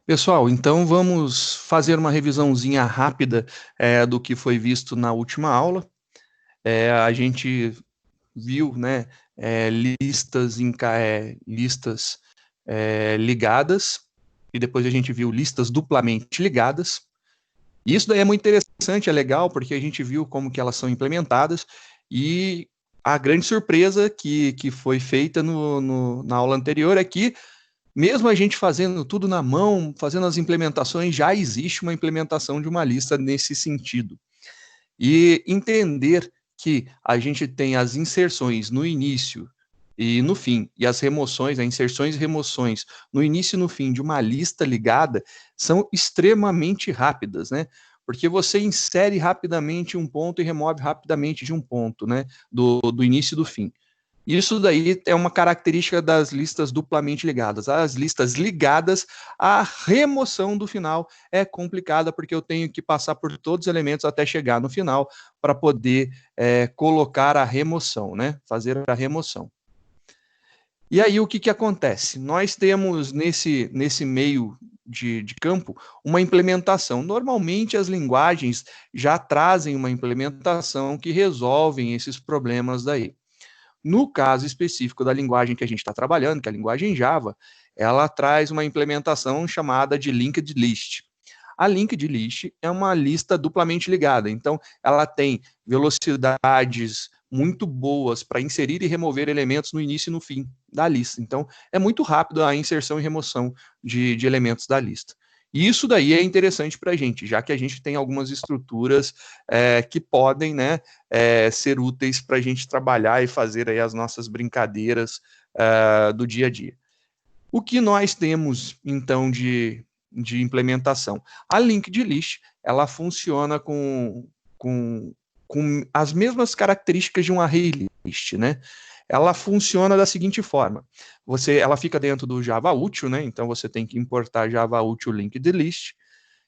Pessoal, então vamos fazer uma revisãozinha rápida do que foi visto na última aula. A gente viu, né, listas, listas ligadas, e depois a gente viu listas duplamente ligadas. E isso daí é muito interessante, é legal, porque a gente viu como que elas são implementadas, e a grande surpresa que foi feita na aula anterior é que mesmo a gente fazendo tudo na mão, fazendo as implementações, já existe uma implementação de uma lista nesse sentido. E entender que a gente tem as inserções no início e no fim, e as remoções, as inserções e remoções no início e no fim de uma lista ligada são extremamente rápidas, né? Porque você insere rapidamente um ponto e remove rapidamente de um ponto, né? Do início e do fim. Isso daí é uma característica das listas duplamente ligadas. As listas ligadas, a remoção do final é complicada, porque eu tenho que passar por todos os elementos até chegar no final para poder colocar a remoção, né? Fazer a remoção. E aí o que acontece? Nós temos nesse meio de campo uma implementação. Normalmente as linguagens já trazem uma implementação que resolvem esses problemas daí. No caso específico da linguagem que a gente está trabalhando, que é a linguagem Java, ela traz uma implementação chamada de linked list. A linked list é uma lista duplamente ligada, então ela tem velocidades muito boas para inserir e remover elementos no início e no fim da lista. Então, é muito rápido a inserção e remoção de elementos da lista. E isso daí é interessante para a gente, já que a gente tem algumas estruturas que podem, né, ser úteis para a gente trabalhar e fazer aí as nossas brincadeiras do dia a dia. O que nós temos, então, de implementação? A linked list, ela funciona com as mesmas características de um array list, né? Ela funciona da seguinte forma: ela fica dentro do Java Util, né? Então você tem que importar Java Util linked list,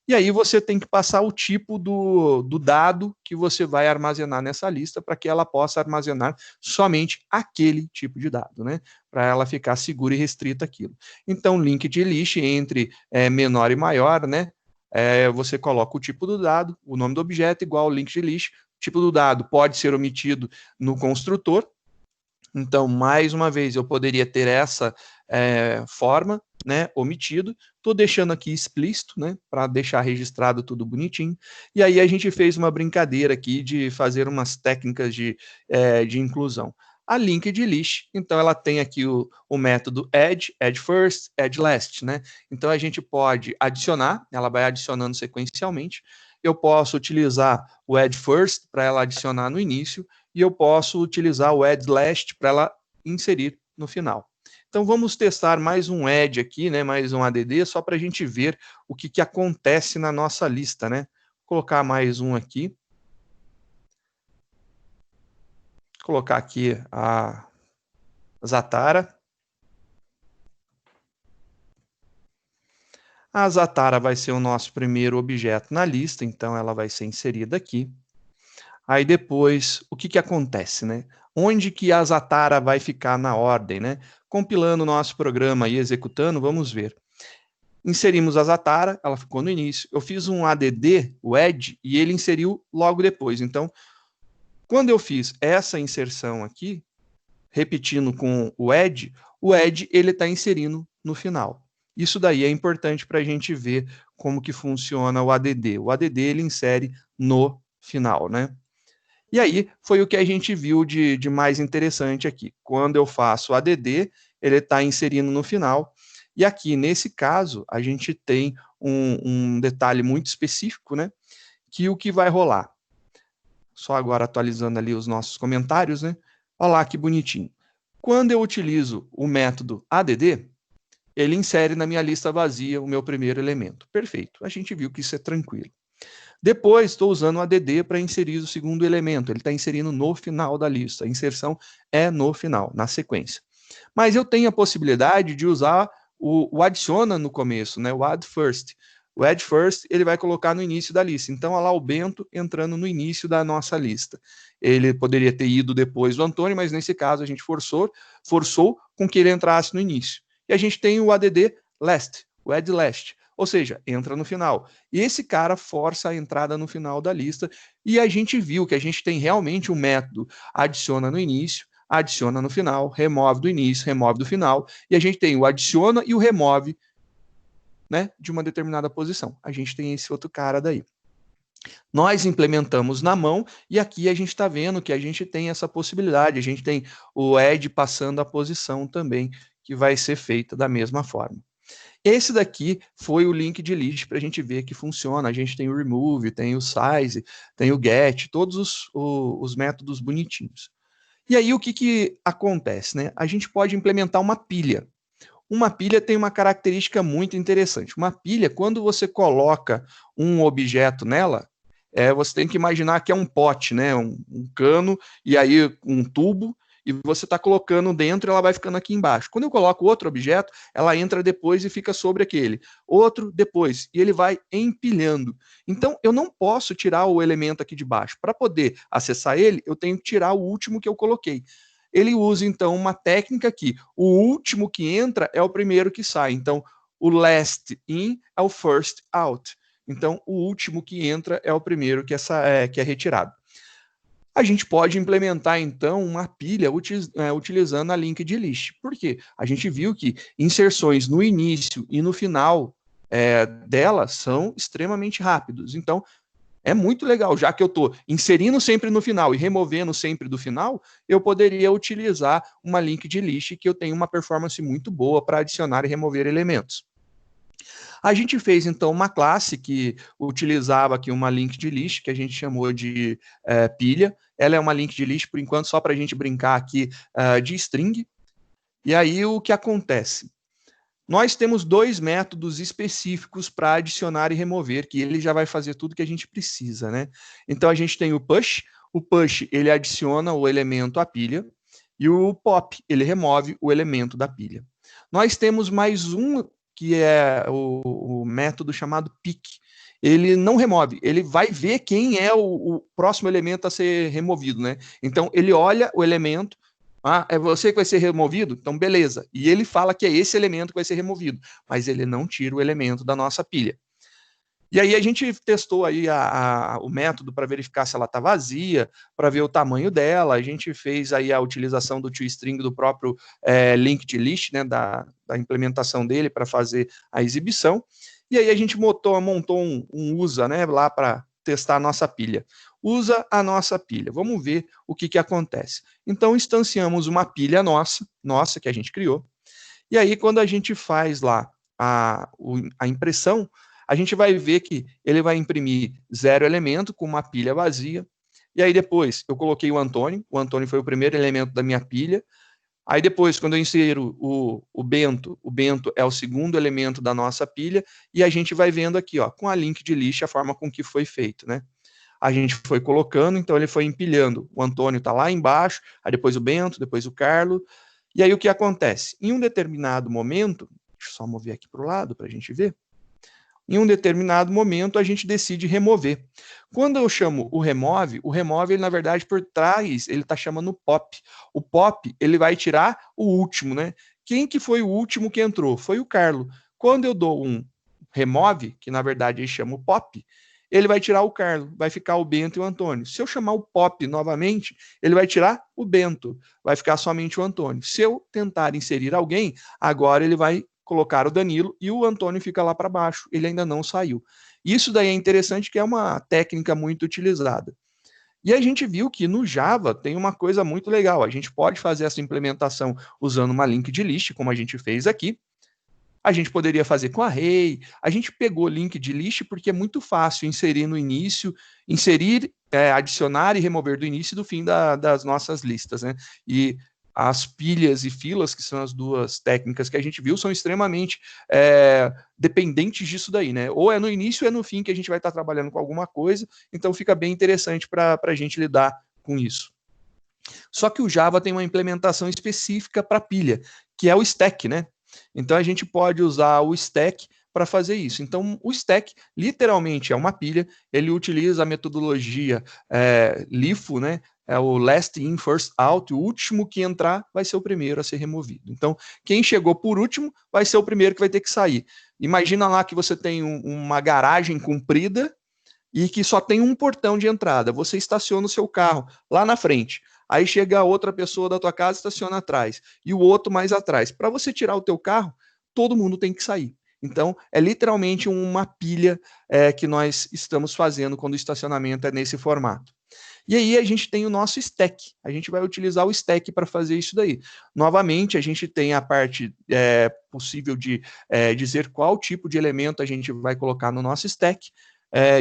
e aí você tem que passar o tipo do dado que você vai armazenar nessa lista para que ela possa armazenar somente aquele tipo de dado, né? Para ela ficar segura e restrita aquilo. Então, linked list entre menor e maior, né? Você coloca o tipo do dado, o nome do objeto igual ao linked list. O tipo do dado pode ser omitido no construtor. Então, mais uma vez, eu poderia ter essa forma, né, omitido. Estou deixando aqui explícito, né, para deixar registrado tudo bonitinho. E aí a gente fez uma brincadeira aqui de fazer umas técnicas de inclusão. A linked list, então ela tem aqui o método add, add first, add last, né? Então a gente pode adicionar, ela vai adicionando sequencialmente. Eu posso utilizar o add first para ela adicionar no início, e eu posso utilizar o add last para ela inserir no final. Então vamos testar mais um add aqui, né, mais um add, só para a gente ver o que acontece na nossa lista, né? Vou colocar mais um aqui. Vou colocar aqui a Zatara. A Zatara vai ser o nosso primeiro objeto na lista, então ela vai ser inserida aqui. Aí depois, o que acontece, né? Onde que a Zatara vai ficar na ordem, né? Compilando o nosso programa e executando, vamos ver. Inserimos a Zatara, ela ficou no início. Eu fiz um add, o add, e ele inseriu logo depois. Então, quando eu fiz essa inserção aqui, repetindo com o add ele está inserindo no final. Isso daí é importante para a gente ver como que funciona o add. O add ele insere no final, né? E aí foi o que a gente viu de mais interessante aqui. Quando eu faço o add, ele está inserindo no final. E aqui, nesse caso, a gente tem um detalhe muito específico, né? Que o que vai rolar. Só agora atualizando ali os nossos comentários, né? Olha lá que bonitinho. Quando eu utilizo o método add, ele insere na minha lista vazia o meu primeiro elemento. Perfeito. A gente viu que isso é tranquilo. Depois, estou usando o add para inserir o segundo elemento. Ele está inserindo no final da lista. A inserção é no final, na sequência. Mas eu tenho a possibilidade de usar o adiciona no começo, né? O add first. O add first ele vai colocar no início da lista. Então, olha lá o Bento entrando no início da nossa lista. Ele poderia ter ido depois do Antônio, mas nesse caso a gente forçou com que ele entrasse no início. E a gente tem o add last, o add last. ou seja, entra no final. E esse cara força a entrada no final da lista, e a gente viu que a gente tem realmente um método, adiciona no início, adiciona no final, remove do início, remove do final, e a gente tem o adiciona e o remove, né, de uma determinada posição. A gente tem esse outro cara daí. Nós implementamos na mão e aqui a gente está vendo que a gente tem essa possibilidade, a gente tem o add passando a posição também, que vai ser feita da mesma forma. Esse daqui foi o link de list para a gente ver que funciona. A gente tem o remove, tem o size, tem o get, todos os métodos bonitinhos. E aí o que acontece, né? A gente pode implementar uma pilha. Uma pilha tem uma característica muito interessante. Uma pilha, quando você coloca um objeto nela, você tem que imaginar que é um pote, né? Um cano, e aí um tubo, e você está colocando dentro, ela vai ficando aqui embaixo. Quando eu coloco outro objeto, ela entra depois e fica sobre aquele. Outro depois, e ele vai empilhando. Então, eu não posso tirar o elemento aqui de baixo. Para poder acessar ele, eu tenho que tirar o último que eu coloquei. Ele usa, então, uma técnica que o último que entra é o primeiro que sai. Então, o last in é o first out. Então, o último que entra é o primeiro que é retirado. A gente pode implementar, então, uma pilha utilizando a linked list. Por quê? A gente viu que inserções no início e no final dela são extremamente rápidos. Então, é muito legal, já que eu estou inserindo sempre no final e removendo sempre do final, eu poderia utilizar uma linked list que eu tenho uma performance muito boa para adicionar e remover elementos. A gente fez, então, uma classe que utilizava aqui uma linked list, que a gente chamou de pilha. Ela é uma linked list, por enquanto, só para a gente brincar aqui de string. E aí, o que acontece? Nós temos dois métodos específicos para adicionar e remover, que ele já vai fazer tudo que a gente precisa, né? Então, a gente tem o push. O push, ele adiciona o elemento à pilha. E o pop, ele remove o elemento da pilha. Nós temos mais um, que é o método chamado pick. Ele não remove, ele vai ver quem é o próximo elemento a ser removido, né? Então, ele olha o elemento, é você que vai ser removido? Então, beleza. E ele fala que é esse elemento que vai ser removido, mas ele não tira o elemento da nossa pilha. E aí a gente testou aí o método para verificar se ela está vazia, para ver o tamanho dela. A gente fez aí a utilização do toString do próprio linked list, né, da implementação dele para fazer a exibição. E aí a gente montou um usa, né, lá para testar a nossa pilha. Usa a nossa pilha. Vamos ver o que acontece. Então, instanciamos uma pilha nossa que a gente criou. E aí, quando a gente faz lá a impressão, a gente vai ver que ele vai imprimir 0 elemento com uma pilha vazia. E aí depois eu coloquei o Antônio foi o primeiro elemento da minha pilha. Aí depois, quando eu insiro o Bento é o segundo elemento da nossa pilha, e a gente vai vendo aqui, ó, com a linked list, a forma com que foi feito, né? A gente foi colocando, então ele foi empilhando. O Antônio está lá embaixo, aí depois o Bento, depois o Carlos. E aí o que acontece? Em um determinado momento, deixa eu só mover aqui para o lado para a gente ver. Em um determinado momento, a gente decide remover. Quando eu chamo o remove, ele, na verdade, por trás, ele está chamando o pop. O pop, ele vai tirar o último, né? Quem que foi o último que entrou? Foi o Carlos. Quando eu dou um remove, que na verdade ele chama o pop, ele vai tirar o Carlos, vai ficar o Bento e o Antônio. Se eu chamar o pop novamente, ele vai tirar o Bento, vai ficar somente o Antônio. Se eu tentar inserir alguém, agora ele vai colocar o Danilo e o Antônio fica lá para baixo, ele ainda não saiu. Isso daí é interessante, que é uma técnica muito utilizada. E a gente viu que no Java tem uma coisa muito legal, a gente pode fazer essa implementação usando uma linked list, como a gente fez aqui. A gente poderia fazer com array, a gente pegou linked list porque é muito fácil inserir no início, adicionar e remover do início e do fim das nossas listas, né? E as pilhas e filas, que são as duas técnicas que a gente viu, são extremamente dependentes disso daí, né? Ou é no início ou é no fim que a gente vai estar trabalhando com alguma coisa, então fica bem interessante para a gente lidar com isso. Só que o Java tem uma implementação específica para pilha, que é o stack, né? Então a gente pode usar o stack para fazer isso. Então o stack literalmente é uma pilha, ele utiliza a metodologia LIFO, né? É o last in, first out, o último que entrar vai ser o primeiro a ser removido. Então, quem chegou por último vai ser o primeiro que vai ter que sair. Imagina lá que você tem uma garagem comprida e que só tem um portão de entrada. Você estaciona o seu carro lá na frente. Aí chega outra pessoa da tua casa e estaciona atrás. E o outro mais atrás. Para você tirar o teu carro, todo mundo tem que sair. Então, é literalmente uma pilha que nós estamos fazendo quando o estacionamento é nesse formato. E aí a gente tem o nosso stack. A gente vai utilizar o stack para fazer isso daí. Novamente, a gente tem a parte possível de dizer qual tipo de elemento a gente vai colocar no nosso stack.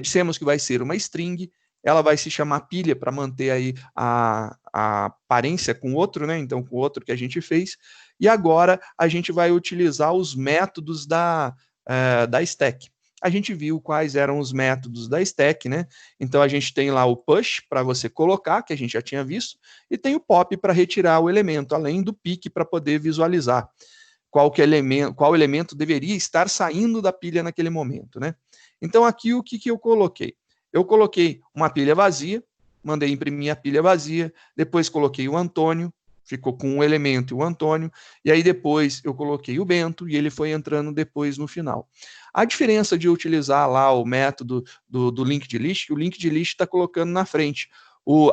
Dissemos que vai ser uma string, ela vai se chamar pilha para manter aí a aparência com o outro, né? Então, com o outro que a gente fez. E agora a gente vai utilizar os métodos da stack. A gente viu quais eram os métodos da stack, né? Então a gente tem lá o push para você colocar, que a gente já tinha visto, e tem o pop para retirar o elemento, além do pick para poder visualizar qual elemento deveria estar saindo da pilha naquele momento, né? Então aqui o que eu coloquei? Eu coloquei uma pilha vazia, mandei imprimir a pilha vazia, depois coloquei o Antônio, ficou com um elemento e o Antônio, e aí depois eu coloquei o Bento e ele foi entrando depois no final. A diferença de utilizar lá o método do linked list, o linked list está colocando na frente,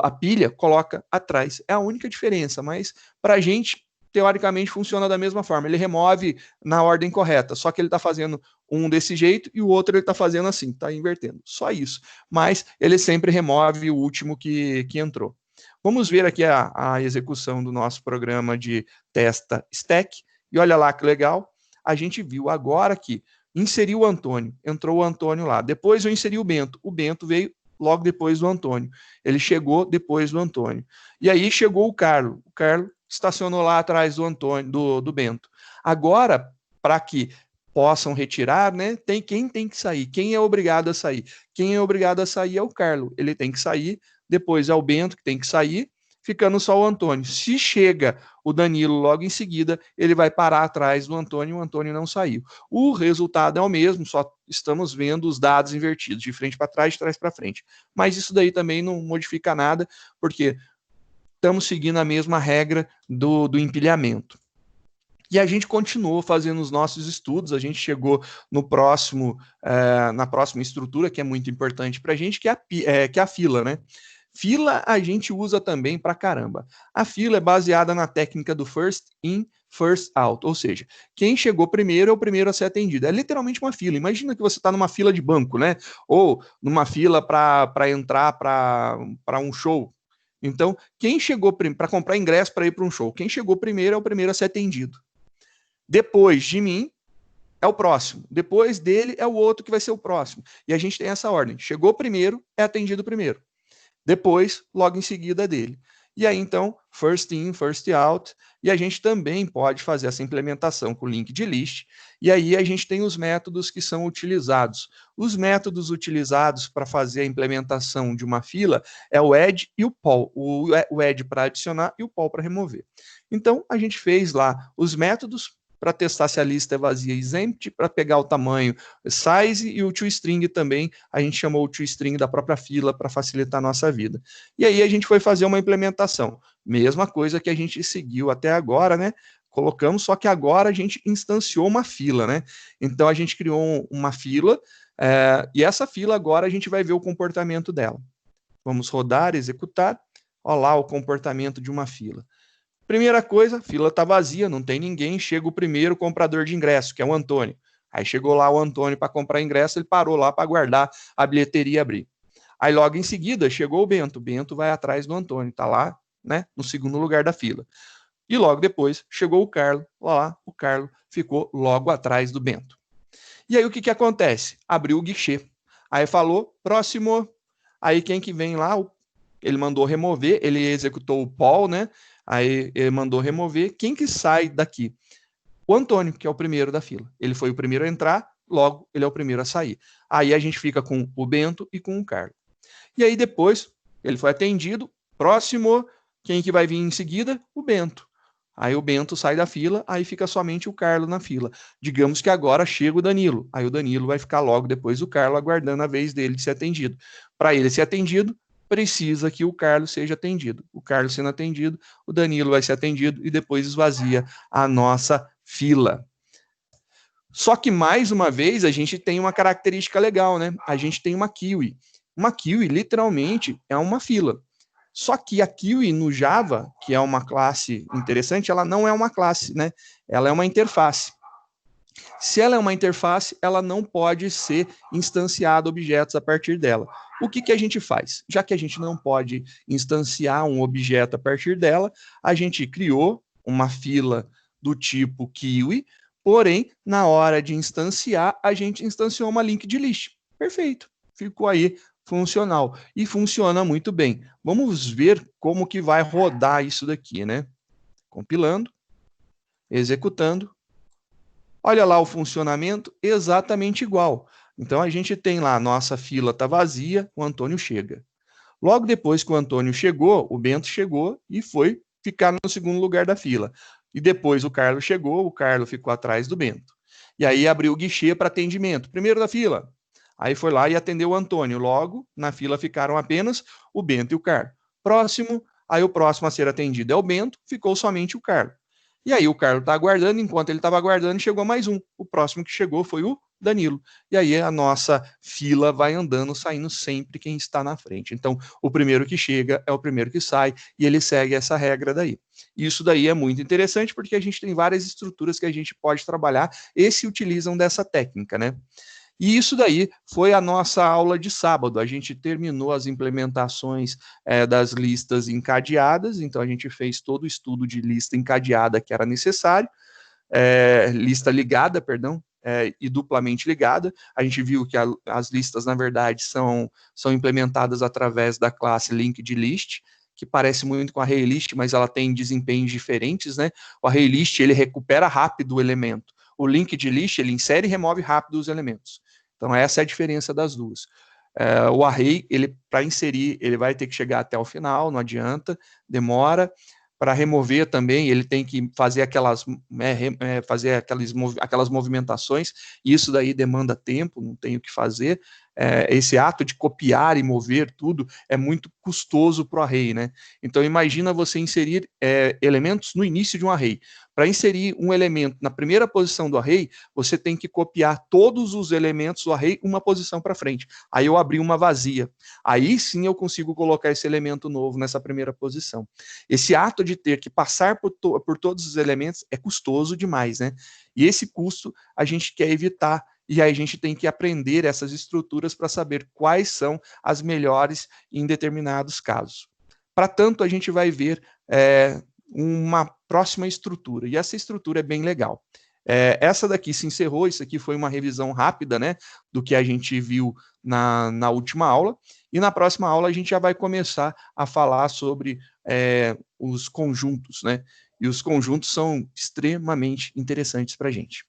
a pilha coloca atrás. É a única diferença, mas para a gente, teoricamente, funciona da mesma forma. Ele remove na ordem correta, só que ele está fazendo um desse jeito e o outro ele está fazendo assim, está invertendo. Só isso. Mas ele sempre remove o último que entrou. Vamos ver aqui a execução do nosso programa de testa stack. E olha lá que legal. A gente viu agora que inseriu o Antônio, entrou o Antônio lá. Depois eu inseri o Bento veio logo depois do Antônio. Ele chegou depois do Antônio. E aí chegou o Carlos estacionou lá atrás do Antônio, do Bento. Agora, para que possam retirar, né, quem tem que sair, quem é obrigado a sair. Quem é obrigado a sair é o Carlos, ele tem que sair, depois é o Bento que tem que sair, ficando só o Antônio. Se chega o Danilo logo em seguida, ele vai parar atrás do Antônio, o Antônio não saiu. O resultado é o mesmo, só estamos vendo os dados invertidos, de frente para trás, de trás para frente. Mas isso daí também não modifica nada, porque estamos seguindo a mesma regra do empilhamento. E a gente continuou fazendo os nossos estudos, a gente chegou no na próxima estrutura, que é muito importante para a gente, que é a fila, né? Fila a gente usa também para caramba. A fila é baseada na técnica do first in, first out, ou seja, quem chegou primeiro é o primeiro a ser atendido. É literalmente uma fila. Imagina que você está numa fila de banco, né? Ou numa fila para entrar para um show. Então, quem chegou para comprar ingresso para ir para um show, quem chegou primeiro é o primeiro a ser atendido. Depois de mim é o próximo. Depois dele é o outro que vai ser o próximo. E a gente tem essa ordem. Chegou primeiro, é atendido primeiro. Depois, logo em seguida dele. E aí, então, first in, first out. E a gente também pode fazer essa implementação com o linked list. E aí a gente tem os métodos que são utilizados. Os métodos utilizados para fazer a implementação de uma fila é o add e o poll. O add para adicionar e o poll para remover. Então, a gente fez lá os métodos para testar se a lista é vazia e empty, para pegar o tamanho size, e o toString também, a gente chamou o toString da própria fila para facilitar a nossa vida. E aí a gente foi fazer uma implementação, mesma coisa que a gente seguiu até agora, né? Colocamos, só que agora a gente instanciou uma fila, né? Então a gente criou uma fila, e essa fila agora a gente vai ver o comportamento dela. Vamos rodar, executar, olha lá o comportamento de uma fila. Primeira coisa, a fila está vazia, não tem ninguém, chega o primeiro comprador de ingresso, que é o Antônio. Aí chegou lá o Antônio para comprar ingresso, ele parou lá para aguardar a bilheteria abrir. Aí logo em seguida chegou o Bento vai atrás do Antônio, está lá, né, no segundo lugar da fila. E logo depois chegou o Carlos, lá o Carlos ficou logo atrás do Bento. E aí o que acontece? Abriu o guichê. Aí falou, próximo. Aí quem que vem lá? Ele mandou remover, ele executou o poll, né? Aí ele mandou remover. Quem que sai daqui? O Antônio, que é o primeiro da fila. Ele foi o primeiro a entrar, logo ele é o primeiro a sair. Aí a gente fica com o Bento e com o Carlos. E aí depois, ele foi atendido, próximo, quem que vai vir em seguida? O Bento. Aí o Bento sai da fila, aí fica somente o Carlos na fila. Digamos que agora chega o Danilo. Aí o Danilo vai ficar logo depois do Carlos, aguardando a vez dele de ser atendido. Para ele ser atendido, precisa que o Carlos seja atendido. O Carlos sendo atendido, o Danilo vai ser atendido e depois esvazia a nossa fila. Só que, mais uma vez, a gente tem uma característica legal, né? A gente tem uma queue. Uma queue, literalmente, é uma fila. Só que a queue no Java, que é uma classe interessante, ela não é uma classe, né? Ela é uma interface. Se ela é uma interface, ela não pode ser instanciada objetos a partir dela. O que a gente faz? Já que a gente não pode instanciar um objeto a partir dela, a gente criou uma fila do tipo queue, porém, na hora de instanciar, a gente instanciou uma linked list. Perfeito. Ficou aí funcional. E funciona muito bem. Vamos ver como que vai rodar isso daqui, né? Compilando, executando. Olha lá o funcionamento exatamente igual. Então a gente tem lá, nossa fila está vazia, o Antônio chega. Logo depois que o Antônio chegou, o Bento chegou e foi ficar no segundo lugar da fila. E depois o Carlos chegou, o Carlos ficou atrás do Bento. E aí abriu o guichê para atendimento, primeiro da fila. Aí foi lá e atendeu o Antônio. Logo, na fila ficaram apenas o Bento e o Carlos. Próximo, aí o próximo a ser atendido é o Bento, ficou somente o Carlos. E aí o Carlos está aguardando, enquanto ele estava aguardando, chegou mais um. O próximo que chegou foi o Danilo. E aí a nossa fila vai andando, saindo sempre quem está na frente. Então, o primeiro que chega é o primeiro que sai, e ele segue essa regra daí. Isso daí é muito interessante, porque a gente tem várias estruturas que a gente pode trabalhar e se utilizam dessa técnica, né? E isso daí foi a nossa aula de sábado. A gente terminou as implementações das listas encadeadas, então a gente fez todo o estudo de lista encadeada que era necessário, lista ligada, perdão, e duplamente ligada. A gente viu que as listas, na verdade, são implementadas através da classe linked list, que parece muito com a ArrayList, mas ela tem desempenhos diferentes, né? O ArrayList, ele recupera rápido o elemento. O linked list, ele insere e remove rápido os elementos. Então, essa é a diferença das duas. O array, ele para inserir, ele vai ter que chegar até o final, não adianta, demora. Para remover também, ele tem que fazer aquelas movimentações, e isso daí demanda tempo, não tem o que fazer. Esse ato de copiar e mover tudo é muito custoso para o array, né? Então, imagina você inserir elementos no início de um array. Para inserir um elemento na primeira posição do array, você tem que copiar todos os elementos do array uma posição para frente. Aí eu abri uma vazia. Aí sim eu consigo colocar esse elemento novo nessa primeira posição. Esse ato de ter que passar por todos os elementos é custoso demais, né? E esse custo a gente quer evitar. E aí a gente tem que aprender essas estruturas para saber quais são as melhores em determinados casos. Para tanto, a gente vai ver uma próxima estrutura, e essa estrutura é bem legal. Essa daqui se encerrou, isso aqui foi uma revisão rápida, né, do que a gente viu na última aula, e na próxima aula a gente já vai começar a falar sobre os conjuntos, né, e os conjuntos são extremamente interessantes para a gente.